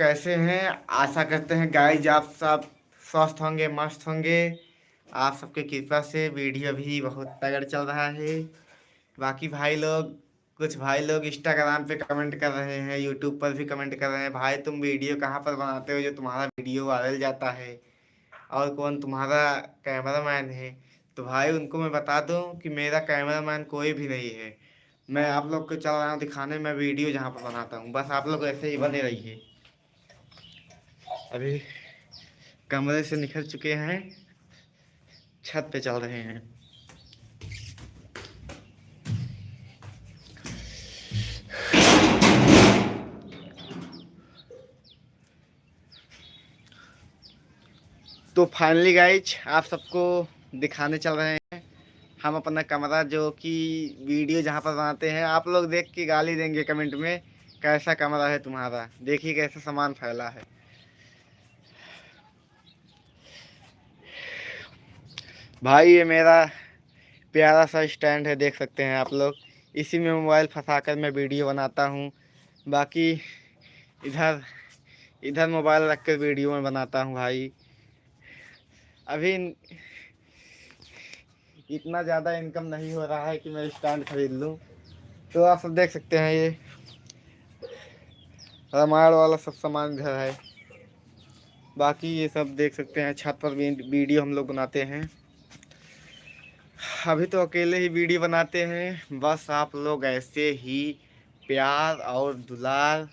कैसे हैं? आशा करते हैं गाइज आप सब स्वस्थ होंगे, मस्त होंगे। आप सबके कृपा से वीडियो भी बहुत तगड़ चल रहा है। बाकी भाई लोग, कुछ भाई लोग इंस्टाग्राम पे कमेंट कर रहे हैं, यूट्यूब पर भी कमेंट कर रहे हैं, भाई तुम वीडियो कहाँ पर बनाते हो जो तुम्हारा वीडियो वायरल जाता है, और कौन तुम्हारा कैमरामैन है। तो भाई उनको मैं बता दूं कि मेरा कैमरामैन कोई भी नहीं है। मैं आप लोग को चल रहा हूँ दिखाने, मैं वीडियो जहाँ पर बनाता हूँ, बस आप लोग ऐसे ही बने रहिए। अभी कमरे से निकल चुके हैं, छत पे चल रहे हैं। तो फाइनली गाइज आप सबको दिखाने चल रहे हैं हम अपना कमरा, जो कि वीडियो जहाँ पर बनाते हैं। आप लोग देख के गाली देंगे कमेंट में, कैसा कमरा है तुम्हारा, देखिए कैसा सामान फैला है। भाई ये मेरा प्यारा सा स्टैंड है, देख सकते हैं आप लोग। इसी में मोबाइल फंसाकर मैं वीडियो बनाता हूँ। बाकी इधर इधर मोबाइल रख कर वीडियो में बनाता हूँ भाई। अभी इतना ज़्यादा इनकम नहीं हो रहा है कि मैं स्टैंड खरीद लूँ। तो आप सब देख सकते हैं, ये रामायण वाला सब सामान इधर है। बाकी ये सब देख सकते हैं, छत पर भी वीडियो हम लोग बनाते हैं। अभी तो अकेले ही वीडियो बनाते हैं, बस आप लोग ऐसे ही प्यार और दुलार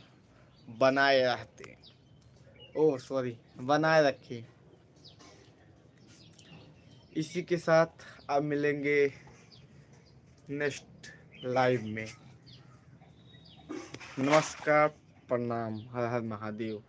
बनाए रहते, ओह सॉरी, बनाए रखें। इसी के साथ अब मिलेंगे नेक्स्ट लाइव में। नमस्कार, प्रणाम, हर हर महादेव।